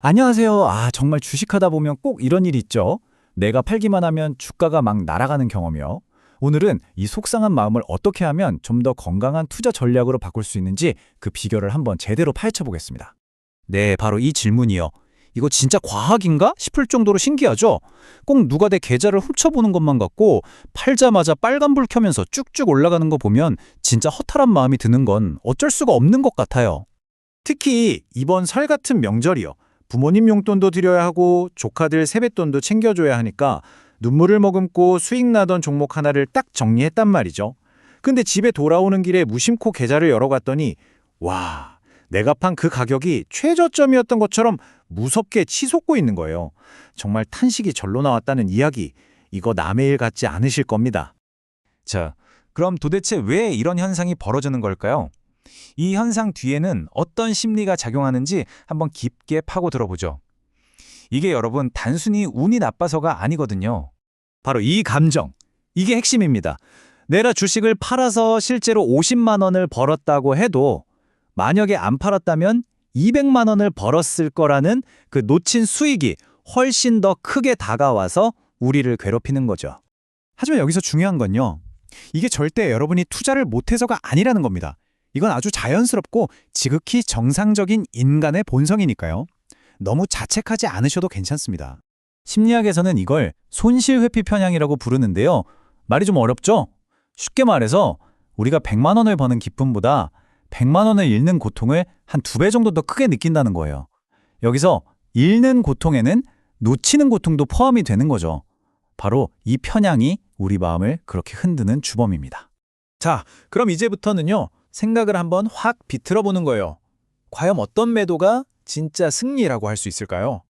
안녕하세요. 정말 주식하다 보면 꼭 이런 일이 있죠. 내가 팔기만 하면 주가가 막 날아가는 경험이요. 오늘은 이 속상한 마음을 어떻게 하면 좀 더 건강한 투자 전략으로 바꿀 수 있는지 그 비결을 한번 제대로 파헤쳐 보겠습니다. 네, 바로 이 질문이요. 이거 진짜 과학인가 싶을 정도로 신기하죠? 꼭 누가 내 계좌를 훔쳐보는 것만 같고 팔자마자 빨간불 켜면서 쭉쭉 올라가는 거 보면 진짜 허탈한 마음이 드는 건 어쩔 수가 없는 것 같아요. 특히 이번 설 같은 명절이요. 부모님 용돈도 드려야 하고 조카들 세뱃돈도 챙겨줘야 하니까 눈물을 머금고 수익 나던 종목 하나를 딱 정리했단 말이죠. 근데 집에 돌아오는 길에 무심코 계좌를 열어갔더니 와, 내가 판 그 가격이 최저점이었던 것처럼 무섭게 치솟고 있는 거예요. 정말 탄식이 절로 나왔다는 이야기, 이거 남의 일 같지 않으실 겁니다. 자, 그럼 도대체 왜 이런 현상이 벌어지는 걸까요? 이 현상 뒤에는 어떤 심리가 작용하는지 한번 깊게 파고 들어보죠. 이게 여러분 단순히 운이 나빠서가 아니거든요. 바로 이 감정, 이게 핵심입니다. 내가 주식을 팔아서 실제로 50만 원을 벌었다고 해도 만약에 안 팔았다면 200만 원을 벌었을 거라는 그 놓친 수익이 훨씬 더 크게 다가와서 우리를 괴롭히는 거죠. 하지만 여기서 중요한 건요. 이게 절대 여러분이 투자를 못해서가 아니라는 겁니다. 이건 아주 자연스럽고 지극히 정상적인 인간의 본성이니까요. 너무 자책하지 않으셔도 괜찮습니다. 심리학에서는 이걸 손실회피 편향이라고 부르는데요. 말이 좀 어렵죠? 쉽게 말해서 우리가 100만 원을 버는 기쁨보다 100만 원을 잃는 고통을 한 2배 정도 더 크게 느낀다는 거예요. 여기서 잃는 고통에는 놓치는 고통도 포함이 되는 거죠. 바로 이 편향이 우리 마음을 그렇게 흔드는 주범입니다. 자, 그럼 이제부터는요. 생각을 한번 확 비틀어 보는 거예요. 과연 어떤 매도가 진짜 승리라고 할 수 있을까요?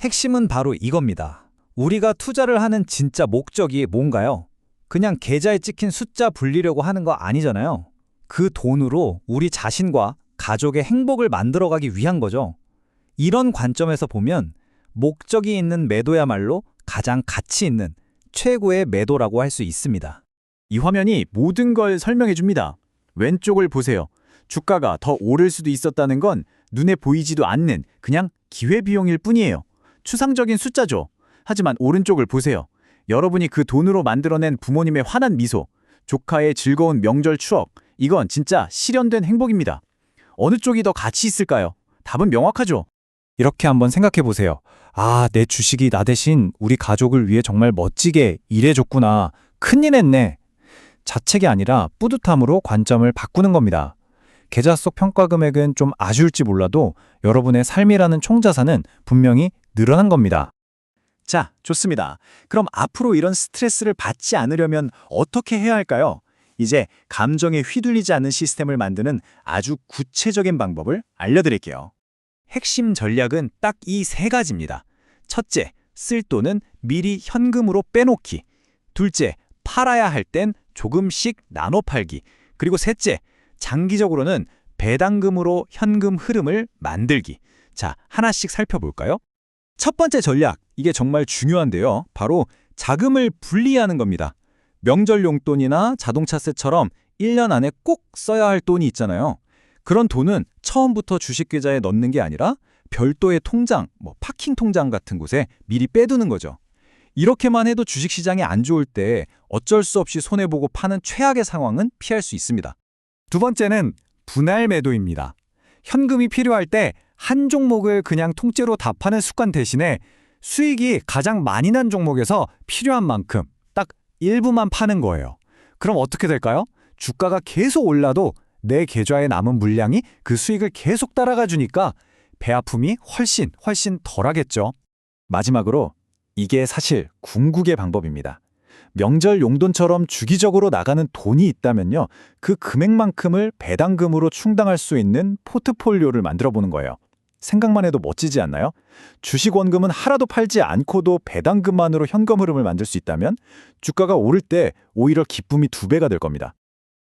핵심은 바로 이겁니다. 우리가 투자를 하는 진짜 목적이 뭔가요? 그냥 계좌에 찍힌 숫자 불리려고 하는 거 아니잖아요. 그 돈으로 우리 자신과 가족의 행복을 만들어가기 위한 거죠. 이런 관점에서 보면 목적이 있는 매도야말로 가장 가치 있는 최고의 매도라고 할 수 있습니다. 이 화면이 모든 걸 설명해 줍니다. 왼쪽을 보세요. 주가가 더 오를 수도 있었다는 건 눈에 보이지도 않는 그냥 기회비용일 뿐이에요. 추상적인 숫자죠. 하지만 오른쪽을 보세요. 여러분이 그 돈으로 만들어낸 부모님의 환한 미소, 조카의 즐거운 명절 추억, 이건 진짜 실현된 행복입니다. 어느 쪽이 더 가치 있을까요? 답은 명확하죠. 이렇게 한번 생각해 보세요. 내 주식이 나 대신 우리 가족을 위해 정말 멋지게 일해줬구나. 큰일 했네. 자책이 아니라 뿌듯함으로 관점을 바꾸는 겁니다. 계좌 속 평가 금액은 좀 아쉬울지 몰라도 여러분의 삶이라는 총자산은 분명히 늘어난 겁니다. 자, 좋습니다. 그럼 앞으로 이런 스트레스를 받지 않으려면 어떻게 해야 할까요? 이제 감정에 휘둘리지 않는 시스템을 만드는 아주 구체적인 방법을 알려드릴게요. 핵심 전략은 딱 이 3가지입니다. 첫째, 쓸 돈은 미리 현금으로 빼놓기. 둘째, 팔아야 할 땐 조금씩 나눠 팔기. 그리고 셋째, 장기적으로는 배당금으로 현금 흐름을 만들기. 자, 하나씩 살펴볼까요? 첫 번째 전략, 이게 정말 중요한데요. 바로 자금을 분리하는 겁니다. 명절 용돈이나 자동차세처럼 1년 안에 꼭 써야 할 돈이 있잖아요. 그런 돈은 처음부터 주식 계좌에 넣는 게 아니라 별도의 통장, 파킹 통장 같은 곳에 미리 빼두는 거죠. 이렇게만 해도 주식시장이 안 좋을 때 어쩔 수 없이 손해보고 파는 최악의 상황은 피할 수 있습니다. 두 번째는 분할 매도입니다. 현금이 필요할 때 한 종목을 그냥 통째로 다 파는 습관 대신에 수익이 가장 많이 난 종목에서 필요한 만큼 딱 일부만 파는 거예요. 그럼 어떻게 될까요? 주가가 계속 올라도 내 계좌에 남은 물량이 그 수익을 계속 따라가 주니까 배 아픔이 훨씬 덜하겠죠. 마지막으로 이게 사실 궁극의 방법입니다. 명절 용돈처럼 주기적으로 나가는 돈이 있다면요. 그 금액만큼을 배당금으로 충당할 수 있는 포트폴리오를 만들어 보는 거예요. 생각만 해도 멋지지 않나요? 주식 원금은 하나도 팔지 않고도 배당금만으로 현금 흐름을 만들 수 있다면 주가가 오를 때 오히려 기쁨이 2배가 될 겁니다.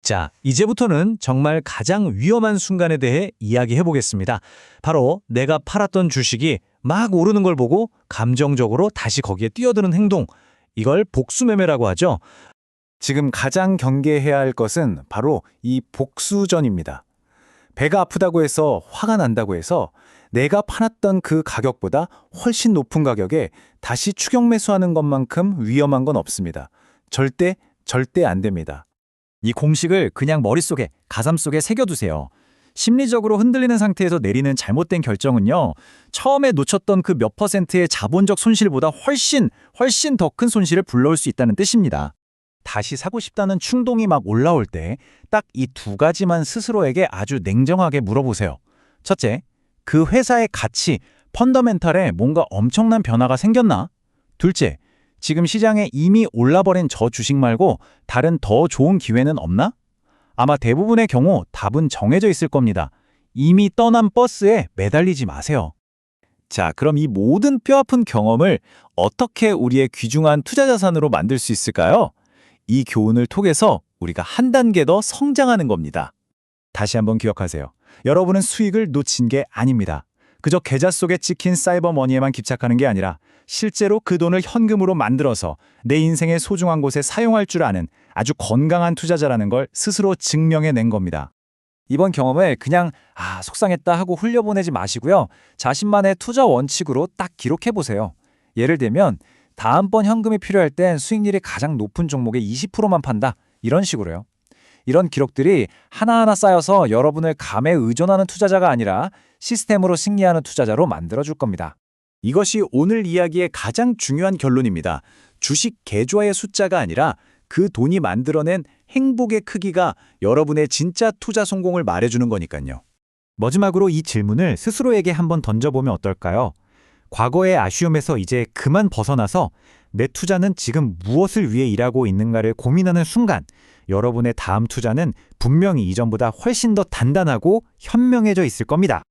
자, 이제부터는 정말 가장 위험한 순간에 대해 이야기해 보겠습니다. 바로 내가 팔았던 주식이 막 오르는 걸 보고 감정적으로 다시 거기에 뛰어드는 행동. 이걸 복수매매라고 하죠. 지금 가장 경계해야 할 것은 바로 이 복수전입니다. 배가 아프다고 해서 화가 난다고 해서 내가 팔았던 그 가격보다 훨씬 높은 가격에 다시 추격 매수하는 것만큼 위험한 건 없습니다. 절대 안 됩니다. 이 공식을 그냥 머릿속에, 가슴 속에 새겨두세요. 심리적으로 흔들리는 상태에서 내리는 잘못된 결정은요, 처음에 놓쳤던 그 몇 퍼센트의 자본적 손실보다 훨씬 더 큰 손실을 불러올 수 있다는 뜻입니다. 다시 사고 싶다는 충동이 막 올라올 때 딱 이 두 가지만 스스로에게 아주 냉정하게 물어보세요. 첫째, 그 회사의 가치, 펀더멘탈에 뭔가 엄청난 변화가 생겼나? 둘째, 지금 시장에 이미 올라버린 저 주식 말고 다른 더 좋은 기회는 없나? 아마 대부분의 경우 답은 정해져 있을 겁니다. 이미 떠난 버스에 매달리지 마세요. 자, 그럼 이 모든 뼈아픈 경험을 어떻게 우리의 귀중한 투자 자산으로 만들 수 있을까요? 이 교훈을 통해서 우리가 한 단계 더 성장하는 겁니다. 다시 한번 기억하세요. 여러분은 수익을 놓친 게 아닙니다. 그저 계좌 속에 찍힌 사이버 머니에만 집착하는 게 아니라 실제로 그 돈을 현금으로 만들어서 내 인생의 소중한 곳에 사용할 줄 아는 아주 건강한 투자자라는 걸 스스로 증명해낸 겁니다. 이번 경험을 그냥 속상했다 하고 흘려보내지 마시고요. 자신만의 투자 원칙으로 딱 기록해보세요. 예를 들면 다음번 현금이 필요할 땐 수익률이 가장 높은 종목의 20%만 판다. 이런 식으로요. 이런 기록들이 하나하나 쌓여서 여러분을 감에 의존하는 투자자가 아니라 시스템으로 승리하는 투자자로 만들어줄 겁니다. 이것이 오늘 이야기의 가장 중요한 결론입니다. 주식 계좌의 숫자가 아니라 그 돈이 만들어낸 행복의 크기가 여러분의 진짜 투자 성공을 말해주는 거니까요. 마지막으로 이 질문을 스스로에게 한번 던져보면 어떨까요? 과거의 아쉬움에서 이제 그만 벗어나서 내 투자는 지금 무엇을 위해 일하고 있는가를 고민하는 순간 여러분의 다음 투자는 분명히 이전보다 훨씬 더 단단하고 현명해져 있을 겁니다.